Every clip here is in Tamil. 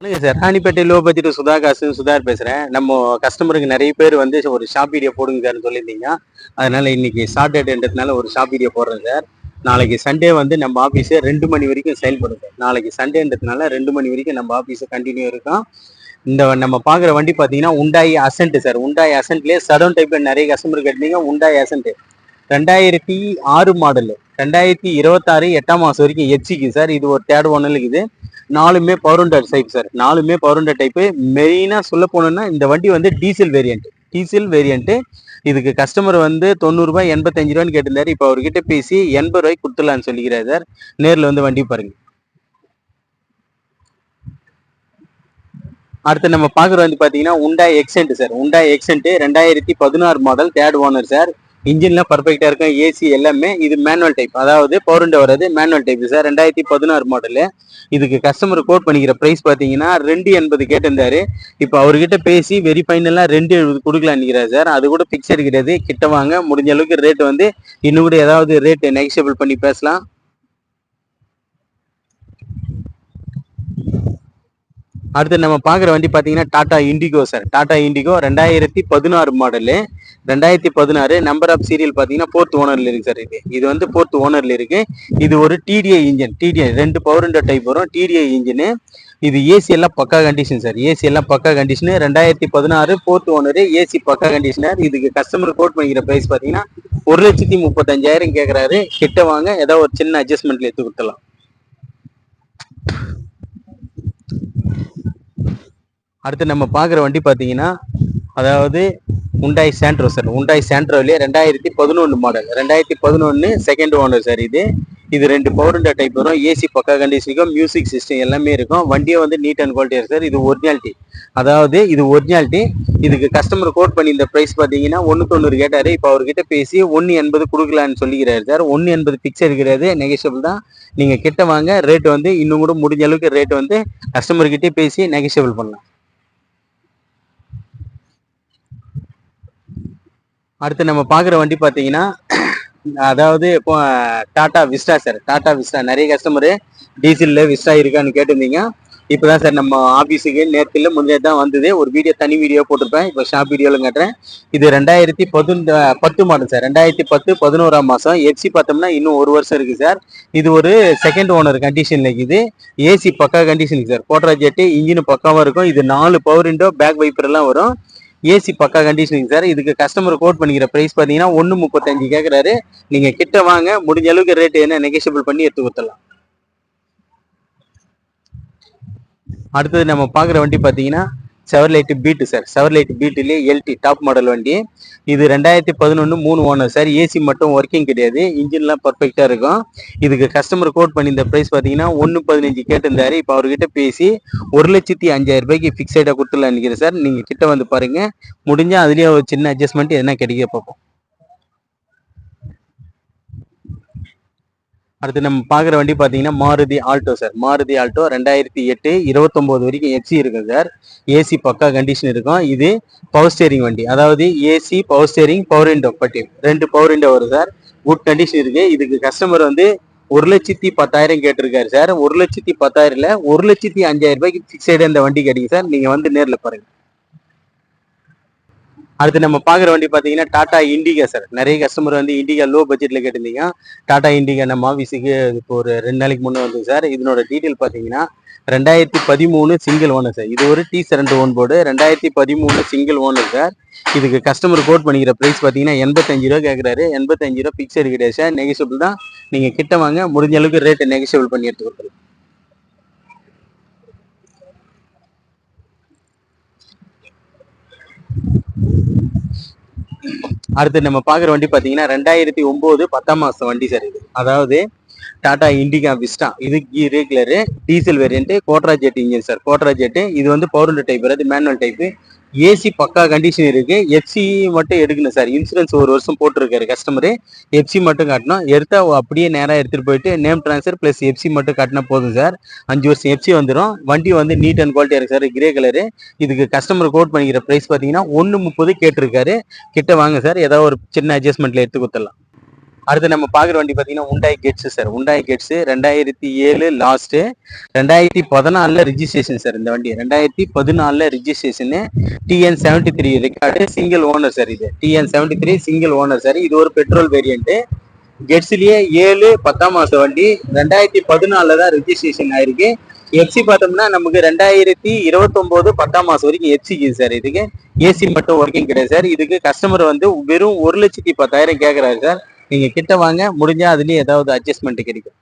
வணக்கம் sir. Ranipet low budget Sutar பேசுறேன். நம்ம கஸ்டமருக்கு நிறைய பேர் வந்து ஒரு ஷாப் வீடியோ போடுங்க சார்னு சொல்லியிருந்தீங்க. அதனால இன்னைக்கு சாட்டர்டேன்றதுனால ஒரு ஷாப் வீடியோ போடுறேன் சார். நாளைக்கு சண்டே வந்து நம்ம ஆஃபீஸு 2 மணி வரைக்கும் செயல்படும் சார். நாளைக்கு சண்டேன்றதுனால 2 மணி வரைக்கும் நம்ம ஆஃபீஸு கண்டினியூ இருக்கும். இந்த நம்ம பார்க்குற வண்டி பார்த்தீங்கன்னா உண்டாய் அசென்ட் சார். உண்டாய் அசென்ட்லேயே சடவுன் டைப்ல நிறைய கஸ்டமர் கேட்டீங்க. உண்டாய் அசென்ட் 2006 மாடல், 2026 8ஆம் மாதம் வரைக்கும் எச்சிக்கு சார். இது ஒரு தேர்ட் ஓனர் இருக்குது. நாலுமே பவர் டைப் சார். நாலுமே பவர் டைப்பு. மெயினாக சொல்ல போனோம்னா இந்த வண்டி வந்து டீசல் வேரியன்ட். இதுக்கு கஸ்டமர் வந்து 90 ரூபாய் 85 ரூபான்னு கேட்டிருந்தாரு. இப்போ அவர்கிட்ட பேசி 80 ரூபாய்க்கு கொடுத்துடலான்னு சொல்லிக்கிறார் சார். நேரில் வந்து வண்டி பாருங்க. அடுத்து நம்ம பார்க்குற வந்து பார்த்தீங்கன்னா Hyundai Xcent sir. Hyundai Xcent 2016 model third owner sir. இன்ஜின்லாம் பர்ஃபெக்டாக இருக்கும். ஏசி எல்லாமே. இது மேனுவல் டைப், அதாவது பவர் வர்றது மேனுவல் டைப் சார். 2016 மாடலு. இதுக்கு கஸ்டமர் கோட் பண்ணிக்கிற ப்ரைஸ் பார்த்தீங்கன்னா 280 கேட்டிருந்தாரு. இப்போ அவர்கிட்ட பேசி வெரி ஃபைனலாக 270 கொடுக்கலான்னு நிற்கிறார் சார். அது கூட பிக்சர் கிடையாது. கிட்ட வாங்க, முடிஞ்ச அளவுக்கு ரேட் வந்து இன்னும் கூட ஏதாவது ரேட் நெகோஷியபிள் பண்ணி பேசலாம். அடுத்து நம்ம பார்க்குற வண்டி பார்த்தீங்கன்னா Tata Indigo sir. Tata Indigo 2016 model. 2016 number of serial பார்த்தீங்கன்னா 4th ஓனர்ல இருக்கு சார். இது வந்து 4th ஓனர்ல இருக்கு. இது ஒரு TDI engine. TDI 2 power type வரும். TDI engine. இது ஏசி எல்லாம் பக்கா கண்டிஷன் சார். ஏசி எல்லாம் பக்கா கண்டிஷனு. 2016 4th owner. ஏசி பக்கா கண்டிஷனர். இதுக்கு கஸ்டமர் கோட் பண்ணிக்கிற ப்ரைஸ் பார்த்தீங்கன்னா 1,35,000 கேட்குறாரு. கிட்ட வாங்க, ஏதாவது ஒரு சின்ன அட்ஜஸ்ட்மெண்ட்ல எடுத்து கொடுத்துடலாம். அடுத்து நம்ம பார்க்குற வண்டி பார்த்தீங்கன்னா அதாவது உண்டாய் சாண்ட்ரோ சார். உண்டாய் சாண்ட்ரோலே 2011 மாடல். 2011 second owner sir. இது 2 பவர் டைப் வரும். ஏசி பக்கா கண்டிஷன் இருக்கும். மியூசிக் சிஸ்டம் எல்லாமே இருக்கும். வண்டியை வந்து நீட் அண்ட் குவாலிட்டியாக சார். இது ஒரிஜினாலிட்டி, அதாவது இது ஒரிஜினாலிட்டி. இதுக்கு கஸ்டமர் கோட் பண்ணி இந்த ப்ரைஸ் பார்த்தீங்கன்னா 190 கேட்டார். இப்போ அவர்கிட்ட பேசி 180 கொடுக்கலான்னு சொல்லிக்கிறாரு சார். 180 பிக்சர் இருக்கிறது, நெகோஷியபிள் தான். நீங்கள் கிட்ட வாங்க, ரேட் வந்து இன்னும் கூட முடிஞ்ச அளவுக்கு ரேட் வந்து கஸ்டமர்கிட்டே பேசி நெகோஷியபிள் பண்ணலாம். அடுத்து நம்ம பார்க்குற வண்டி பார்த்தீங்கன்னா அதாவது இப்போ Tata Vista sir. Tata Vista நிறைய கஸ்டமரு டீசலில் விஸ்டா இருக்கான்னு கேட்டிருந்தீங்க. இப்போ தான் சார் நம்ம ஆஃபீஸுக்கு நேரத்தில் முன்னே தான் வந்தது. ஒரு வீடியோ தனி வீடியோ போட்டிருப்பேன். இப்போ ஷாப் வீடியோவில் காட்டுறேன். இது 2010 மாடல் சார். 2010 11ஆம் மாதம். எஃப்சி பார்த்தோம்னா இன்னும் 1 வருஷம் இருக்குது சார். இது ஒரு செகண்ட் ஓனர் கண்டிஷனில் இருக்குது. ஏசி பக்கா கண்டிஷனுக்கு சார். கோட்ரா ஜெட்டு இன்ஜின் பக்காவாக இருக்கும். இது 4 பவர் விண்டோ, பேக் வைப்பர் எல்லாம் வரும். ஏசி பக்கா கண்டிஷனிங் சார். இதுக்கு கஸ்டமர் கோட் பண்ணிக்கிற ப்ரைஸ் பார்த்தீங்கன்னா 135 கேட்குறாரு. நீங்கள் கிட்ட வாங்க, முடிஞ்ச அளவுக்கு ரேட் என்ன நெகோஷியபிள் பண்ணி எடுத்து கொடுத்துடலாம். அடுத்தது நம்ம பார்க்குற வண்டி பார்த்தீங்கன்னா செவர்லைட் பீட்டு சார். செவர்லைட் பீட்டுலேயே எல்டி டாப் மாடல் வண்டி. இது 2011 3 ஓனர் சார். ஏசி மட்டும் ஒர்க்கிங் கிடையாது. இன்ஜின்லாம் பர்ஃபெக்டாக இருக்கும். இதுக்கு கஸ்டமர் கோட் பண்ணி இந்த ப்ரைஸ் பார்த்தீங்கன்னா 115 கேட்டிருந்தாரு. இப்போ அவர்கிட்ட பேசி 1,05,000 ரூபாய்க்கு ஃபிக்ஸடாக கொடுத்துடலாம் நினைக்கிறேன் சார். நீங்கள் கிட்ட வந்து பாருங்கள். முடிஞ்சால் அதுலேயே ஒரு சின்ன அட்ஜஸ்ட்மெண்ட் எதனா கிடைக்க பார்ப்போம். அடுத்து நம்ம பார்க்குற வண்டி பார்த்தீங்கன்னா Maruti Alto sir. Maruti Alto 2008 29 வரைக்கும் எஃப்சி இருக்கும் சார். ஏசி பக்கா கண்டிஷன் இருக்கும். இது பவர் ஸ்டேரிங் வண்டி, அதாவது AC power steering power window பட்டி 2 பவர் விண்டோ வரும் சார். குட் கண்டிஷன் இருக்கு. இதுக்கு கஸ்டமர் வந்து 1,10,000 கேட்டிருக்காரு சார். 1,10,000 1,05,000 ரூபாய்க்கு ஃபிக்ஸடு இந்த வண்டி கிடைக்கும் சார். நீங்கள் வந்து நேரில் பாருங்க. அடுத்து நம்ம பார்க்குற வண்டி பார்த்தீங்கன்னா டாடா இண்டிகா சார். நிறைய கஸ்டமர் வந்து இண்டிகா லோ பட்ஜெட்டில் கேட்டிருந்தீங்க. டாடா இண்டிகா நம்ம ஆஃபீஸுக்கு இப்போ ஒரு 2 நாளைக்கு முன்னே வந்து சார். இதனோட டீட்டெயில் பார்த்தீங்கன்னா 2013 சிங்கிள் ஓனர் சார். இது ஒரு T2 own board. 2013 single owner sir. இதுக்கு கஸ்டமர் கோட் பண்ணிக்கிற ப்ரைஸ் பார்த்தீங்கன்னா 85 ரூபா கேட்குறாரு. 85 ரூபா பிக்சர் கிடையாது சார். நெகோஷியபிள் தான். நீங்கள் கிட்ட வாங்க, முடிஞ்ச அளவுக்கு ரேட்டை நெகோஷியபிள் பண்ணி எடுத்து கொடுத்துருங்க. அடுத்து நம்ம பார்க்குற வண்டி பார்த்தீங்கன்னா 2009 10ஆம் மாதம் வண்டி சார். இது அதாவது டாடா இண்டிகா விஸ்டா. இது regular diesel variant, Quadrajet engine sir. Quadrajet. இது வந்து பவர் டைப் வராது, மேனுவல் டைப்பு. ஏசி பக்கா கண்டிஷன் இருக்கு. எஃப்சி மட்டும் எடுக்கணும் சார். இன்சூரன்ஸ் 1 வருஷம் போட்டிருக்காரு கஸ்டமரு. எஃப்சி மட்டும் காட்டணும். எடுத்தா அப்படியே நேராக எடுத்துகிட்டு போயிட்டு நேம் ட்ரான்ஸ்ஃபர் ப்ளஸ் எஃப்சி மட்டும் காட்டினா போதும் சார். 5 வருஷம் எஃப்சி வந்துடும். வண்டி வந்து நீட் அண்ட் குவாலிட்டியாக இருக்கு சார். Grey colour. இதுக்கு கஸ்டமர் கோட் பண்ணிக்கிற ப்ரைஸ் பார்த்தீங்கன்னா 130 கேட்டிருக்காரு. கிட்ட வாங்க சார், ஏதாவது ஒரு சின்ன அட்ஜஸ்ட்மெண்ட்ல எடுத்து கொடுத்துடலாம். அடுத்து நம்ம பாக்குற வண்டி பாத்தீங்கன்னா Hyundai Getz sir. Hyundai Getz 2007 last, 2014 registration sir. இந்த வண்டி 2014 registration, TN73 record, single owner sir. இது TN73 சிங்கிள் ஓனர் சார். இது ஒரு பெட்ரோல் வேரியன்ட். கெட்ஸ்லயே 7/10 வண்டி 2014 தான் ரிஜிஸ்ட்ரேஷன் ஆயிருக்கு. எஃப்சி பார்த்தோம்னா நமக்கு 2029 10 வரைக்கும் எஃப்சிக்கு சார். இதுக்கு ஏசி மட்டும் ஒர்க்கிங் கிடையாது சார். இதுக்கு கஸ்டமர் வந்து வெறும் 1,10,000 கேட்கறாரு சார். நீங்க கிட்ட வாங்க, முடிஞ்சா அதுலயும் ஏதாவது அட்ஜஸ்ட்மெண்ட் கிடைக்கும்.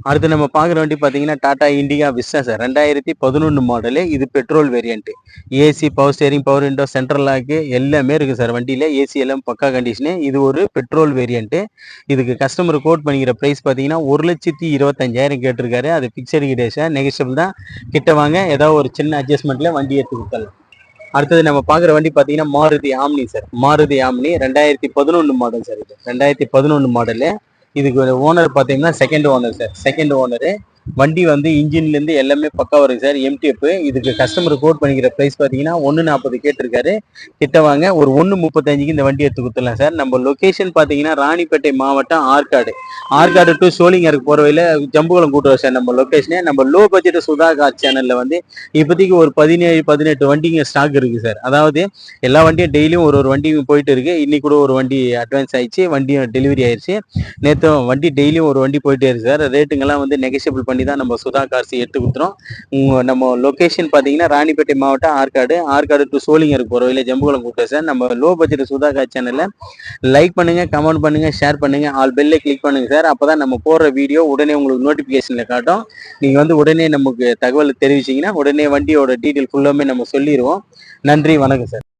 அடுத்து நம்ம பாக்குற வண்டி பாத்தீங்கன்னா Tata Indica Vista sir. 2011 model. இது petrol variant. AC, power steering, power window, central lock எல்லாமே இருக்கு சார் வண்டியில. ஏசி எல்லாம் பக்கா கண்டிஷனு. இது ஒரு பெட்ரோல் வேரியன்ட். இதுக்கு கஸ்டமர் கோட் பண்ணிக்கிற பிரைஸ் பாத்தீங்கன்னா 1,25,000 கேட்டிருக்காரு. அது பிக்சடு கிடையாது சார், நெகோஷியபிள் தான். கிட்ட வாங்க, ஏதாவது ஒரு சின்ன அட்ஜஸ்ட்மெண்ட்ல வண்டி எடுத்து கொடுத்தலாம். அடுத்தது நம்ம பாக்குற வண்டி பாத்தீங்கன்னா Maruti omni sir. Maruti omni 2011 model sir. இது 2011 மாடலு. இதுக்கு ஓனர் பாத்தீங்கன்னா second owner sir. Second owner. வண்டி வந்து இன்ஜின்ல இருந்து எல்லாமே பக்கா வருது சார். எம்டிஎஃப். இதுக்கு கஸ்டமர் கோட் பண்ணிக்கிற பிரைஸ் பாத்தீங்கன்னா 1,40 கேட்டிருக்காரு. கிட்ட வாங்க, ஒரு 1,35க்கு இந்த வண்டி எடுத்து கொடுத்துடலாம் சார். நம்ம லொகேஷன் பாத்தீங்கன்னா ராணிப்பேட்டை மாவட்டம் ஆற்காடு. ஆற்காடு டு சோளிங்கருக்கு போற வழியில ஜம்புகுளம் கூட்டுறோம் சார் நம்ம லொகேஷனே. நம்ம லோ பட்ஜெட் சுதா கார் சேனல்ல வந்து இப்போதைக்கு ஒரு 17-18 வண்டிங்க ஸ்டாக் இருக்கு சார். அதாவது எல்லா வண்டியும் டெய்லியும் ஒரு வண்டியும் போயிட்டு இருக்கு. இன்னைக்கு கூட ஒரு வண்டி அட்வான்ஸ் ஆயிடுச்சு, வண்டியும் டெலிவரி ஆயிடுச்சு. நேற்று வண்டி டெய்லியும் ஒரு வண்டி போயிட்டே இருக்கு சார். ரேட்டுங்கெல்லாம் வந்து நெகோஷியபிள் பண்ணி தான் நம்ம சுதா கார்ஸ் எடுத்து கொடுத்துறோம். நம்ம லொகேஷன் பார்த்தீங்கன்னா ராணிப்பேட்டை மாவட்டம் ஆற்காடு. ஆற்காடு டு சோளிங்கருக்கு போகிற வழியில ஜம்புகுளம் கூட்டம் சார். நம்ம லோ பட்ஜெட் சுதா கார் சேனலில் லைக் பண்ணுங்க, கமெண்ட் பண்ணுங்க, ஷேர் பண்ணுங்க, ஆல் பெல்லை கிளிக் பண்ணுங்க சார். அப்போதான் நம்ம போடுற வீடியோ உடனே உங்களுக்கு நோட்டிஃபிகேஷனில் காட்டும். நீங்கள் வந்து உடனே நமக்கு தகவல் தெரிவிச்சிங்கன்னா உடனே வண்டியோட டீட்டெயில் ஃபுல்லாமே நம்ம சொல்லிடுவோம். நன்றி, வணக்கம் சார்.